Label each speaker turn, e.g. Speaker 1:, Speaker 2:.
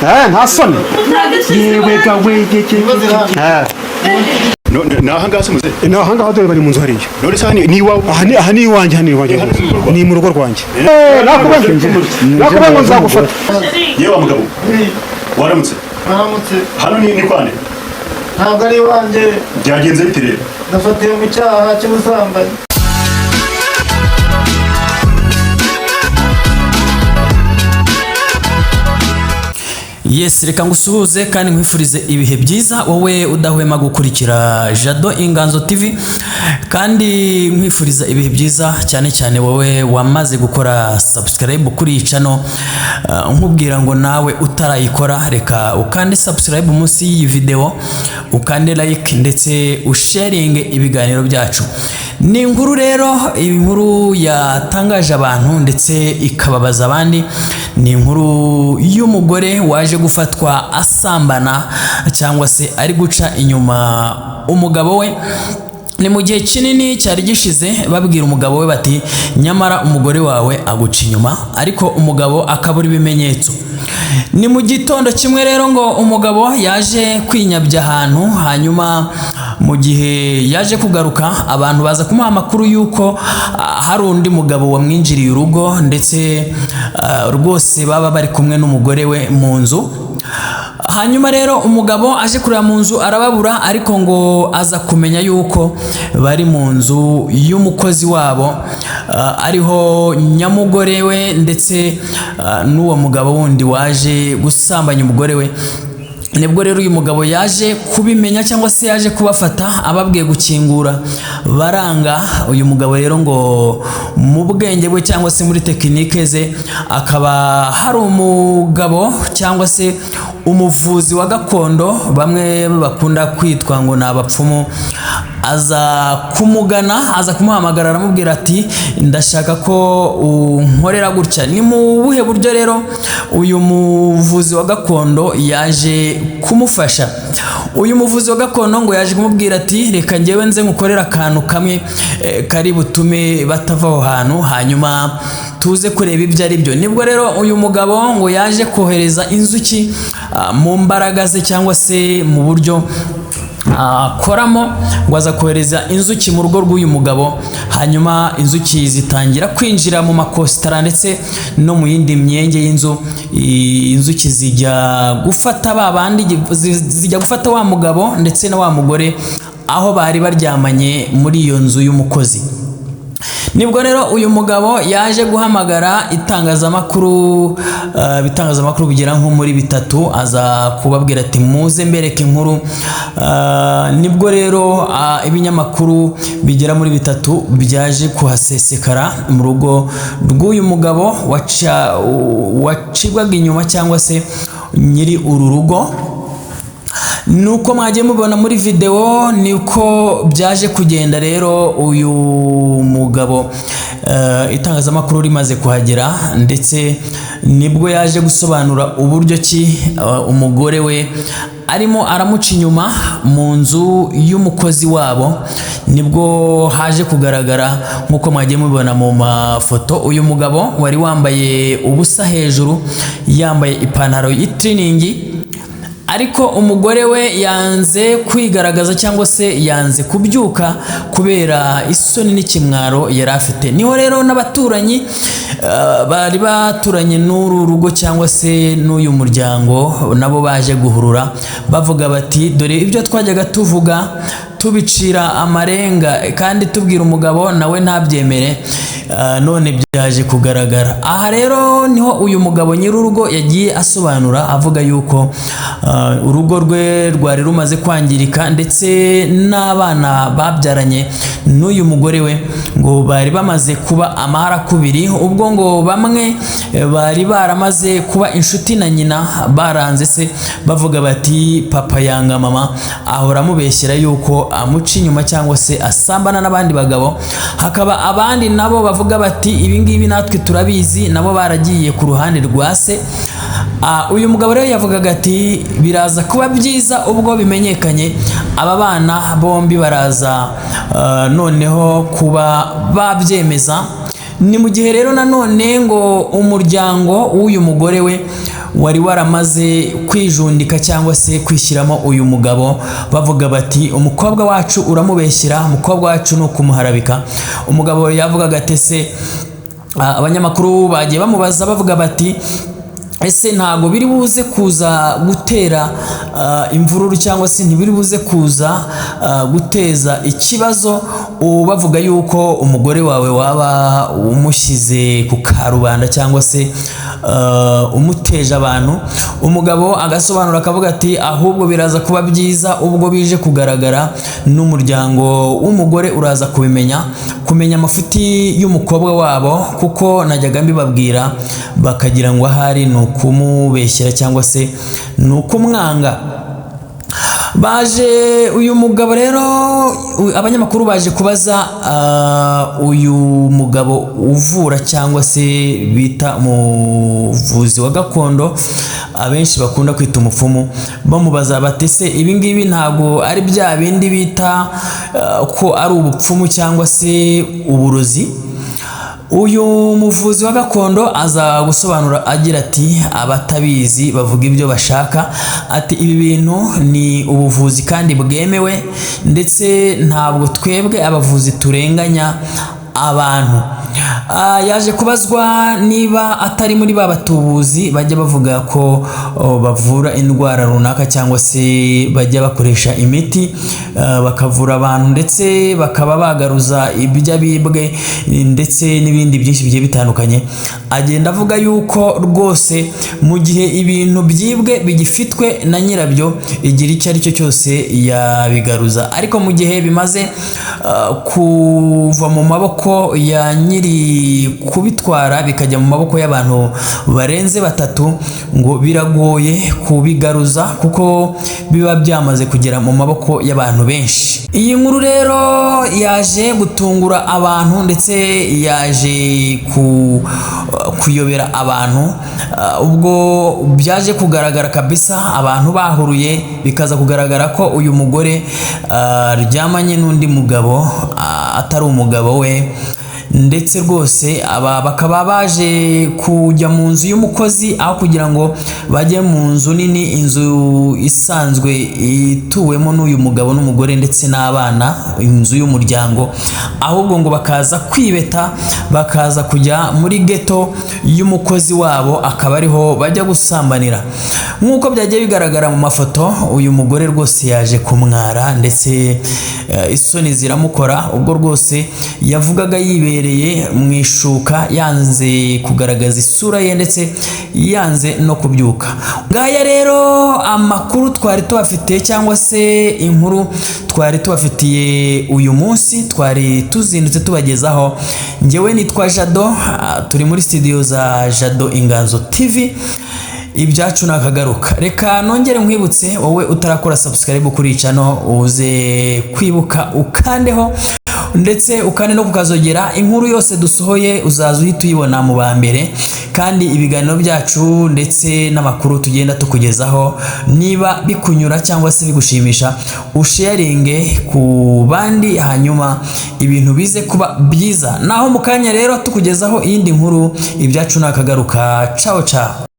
Speaker 1: nta soni yewe gawe geke
Speaker 2: no hanga se muze
Speaker 1: no hanga aho bari mu nzu hariya
Speaker 2: none se ni iwawe
Speaker 1: aha ni iwanjye ni mu rugo rwanjye nakubenge nzagufata
Speaker 2: yewe mugabo waramutse hano ni kwande
Speaker 3: ntabwo ari iwanjye
Speaker 2: byagenze bite rero
Speaker 3: nafatiwe mu cyaha cy'ubusambanyi.
Speaker 4: Yes, reka ngusuhuze kandi nkwifurize ibihe byiza wowe udahwema gukurikira Jado Inganzo TV, kandi nkwifuriza ibihe byiza cyane cyane wowe wamaze gukora subscribe kuri iyi channel. Nkubwira ngo nawe utarayikora reka ukande subscribe munsi y'iyi video, ukande like ndetse usharing ibiganiro byacu. Ni inkuru rero, inkuru yatangaje abantu ndetse ikababaza abandi. Ni inkuru y'umugore waje gufatwa asambana cyangwa se ari guca inyuma umugabo we. Ni mu gihe kinini cyari gishize babwira umugabo we bati nyamara umugore wawe aguca inyuma, ariko umugabo akabura ibimenyetso. Ni mu gitondo kimwe rero ngo umugabo yaje kwinyabya ahantu, hanyuma mu gihe yaje kugaruka abantu baza kumuha amakuru yuko hari undi mugabo wamwinjiriye urugo, ndetse rwose baba bari kumwe n'umugore we mu nzu. Hanyuma rero umugabo aje kureba mu nzu arababura, ariko ngo aza kumenya yuko bari mu nzu y'umukozi wabo, ariho nyamugore we ndetse n'uwo mugabo wundi waje gusambanya umugore we. Nibwo rero uyu mugabo yaje kubimenya cyangwa se yaje kubafata, ababwiye gukingura baranga. Uyu mugabo rero ngo mu bwenge bwe cyangwa se muri tekinike ze akaba hari umugabo cyangwa se umuvuzi wa gakondo, bamwe bakunda kwitwa ngo ni abapfumu. Aza kumugana, aza kumuhamagara aramubwira ati ndashaka ko unkorera gutya. Ni mu buhe buryo rero uyu muvuzi wa gakondo yaje kumufasha? Uyu muvuzi wa gakondo ngo yaje kumubwira ati reka njyewe nze ngukorera akantu kamwe kari butume batava aho hantu, hanyuma tuze kureba ibyo ari byo. Nibwo rero uyu mugabo ngo yaje kohereza inzuki mu mbaraga ze cyangwa se mu buryo koramo, ngo aza kohereza inzuki mu rugo rw'uyu mugabo. Hanyuma inzuki zitangira kwinjira mu makositara ndetse no mu yindi myenge y'inzu. Inzuki zijya gufata zijya gufata wa mugabo ndetse na wa mugore aho bari baryamanye muri iyo nzu y'umukozi. Nibwo rero uyu mugabo yaje guhamagara itangazamakuru, bitangazamakuru bigera nko muri bitatu, aza kubabwira ati muze mbereke inkuru. Nibwo rero ibinyamakuru bigera muri bitatu byaje kuhasesekara mu rugo rw'uyu mugabo wacibwaga inyuma cyangwa se nyiri uru rugo. Nuko mwagiye mubona muri video niko byaje kugenda. Rero uyu mugabo itangazamakuru rimaze kuhagera, ndetse nibwo yaje gusobanura uburyo ki umugore we arimo aramuca inyuma mu nzu y'umukozi wabo. Nibwo haje kugaragara nkuko mwagiye mubibona mu mafoto, uyu mugabo wari wambaye ubusa hejuru, yambaye ipantaro y'itiriningi, ariko umugore we yanze kwigaragaza cyangwa se yanze kubyuka kubera isoni n'ikimwaro yari afite. Niho rero n'abaturanyi bari baturanye n'uru rugo cyangwa se n'uyu muryango nabo baje guhurura bavuga bati dore ibyo twajyaga tuvuga tubicira amarenga kandi tubwira umugabo nawe ntabyemere, none byaje kugaragara. Aha rero niho uyu mugabo nyir'urugo yagiye asobanura avuga yuko urugo rwe rwari rumaze kwangirika, ndetse n'abana babyaranye n'uyu mugore we ngo bari bamaze kuba amaharakubiri. Ubwo ngo bamwe bari baramaze kuba inshuti na nyina, baranze se bavuga bati papa yanga mama, ahora amubeshyera yuko amuca inyuma cyangwa se asambana n'abandi bagabo. Hakaba abandi nabo bavuga bati ibi ngibi natwe turabizi, nabo baragiye ku ruhande rwa se. Uyu mugabo rero yavugaga ati biraza kuba byiza ubwo bimenyekanye, aba bana bombi baraza noneho kuba babyemeza. Ni mu gihe rero nanone ngo umuryango w'uyu mugore we wari waramaze kwijundika cyangwa se kwishyiramo uyu mugabo, bavuga bati umukobwa wacu uramubeshyira, umukobwa wacu ni ukumuharabika. Umugabo yavugaga ati se, abanyamakuru bagiye bamubaza bavuga bati ese ntago biri buze kuza gutera imvururu cyangwa se ntibiri buze kuza guteza ikibazo, bavuga yuko umugore wawe waba umushyize ku karubanda cyangwa se umuteje abantu. Umugabo agasobanura akavuga ati ahubwo biraza kuba byiza ubwo bije kugaragara, n'umuryango w'umugore uraza kumenya amafuti y'umukobwa wabo, kuko najyaga mbibabwira bakagira ngo ahari ni ukumubeshyera cyangwa se ni ukumwanga. Baje uyu mugabo rero, abanyamakuru baje kubaza uyu mugabo uvura cyangwa se bita umuvuzi wa gakondo, abenshi bakunda kwita umupfumu, bamubaza bati se ibi ngibi ntago ari bya bindi bita ko ari ubupfumu cyangwa se uburozi? Uyu muvuzi wa gakondo aza gusobanura agira ati abatabizi bavuga ibyo bashaka, ati ibi bintu ni ubuvuzi kandi bwemewe, ndetse ntabwo twebwe abavuzi turenganya abantu. Yaje kubazwa niba atari muri ba batubuzi bajya bavuga ko bavura indwara runaka cyangwa se bajya bakoresha imiti bakavura abantu, ndetse bakaba bagaruza ibyo bibwe ndetse n'ibindi byinshi bigiye bitandukanye. Agenda avuga yuko rwose mu gihe ibintu byibwe bigifitwe na nyirabyo, igira icyo ari cyo cyose yabigaruza, ariko mu gihe bimaze kuva mu maboko ya nyiri kubitwara bikajya mu maboko y'abantu barenze batatu, ngo biragoye kubigaruza kuko biba byamaze kugera mu maboko y'abantu benshi. Iyi nkuru rero yaje gutungura abantu ndetse yaje kuyobera abantu, ubwo byaje kugaragara kabisa, abantu bahuruye bikaza kugaragara ko uyu mugore aryamanye n'undi mugabo atari umugabo we, ndetse rwose aba bakaba baje kujya mu nzu y'umukozi aho kugira ngo bajye mu nzu nini, inzu isanzwe ituwemo n'uyu mugabo n'umugore ndetse n'abana, inzu y'umuryango, ahubwo ngo bakaza kwibeta, bakaza kujya muri ghetto y'umukozi wabo, akaba ariho bajya gusambanira. Nk'uko byagiye bigaragara mu mafoto, uyu mugore rwose yaje kumwara ndetse isoni ziramukora, ubwo rwose yavugaga yibereye mu ishuka, yanze kugaragaza isura ye ndetse yanze no kubyuka. Ngaya rero amakuru twari tubafitiye cyangwa se inkuru twari tubafitiye uyu munsi, twari tuzindutse tubagezaho. Njyewe nitwa Jado, turi muri studio za Jado Inganzo TV, ibyacu nakagaruka. Reka nongere nkwibutse wowe utarakora subscribe kuri channel, uze kwibuka ukandeho ndetse ukane no kukazogera, inkuru yose dusohoye uzaza uhita uyibona mu ba mbere, kandi ibiganiro byacu ndetse n'amakuru tugenda tukugezaho, niba bikunyura cyangwa se bigushimisha, usharinge ku bandi, hanyuma ibintu bize kuba byiza. Naho mu kanya rero tukugezaho iyindi nkuru, ibyacu nakagaruka. Ciao ciao.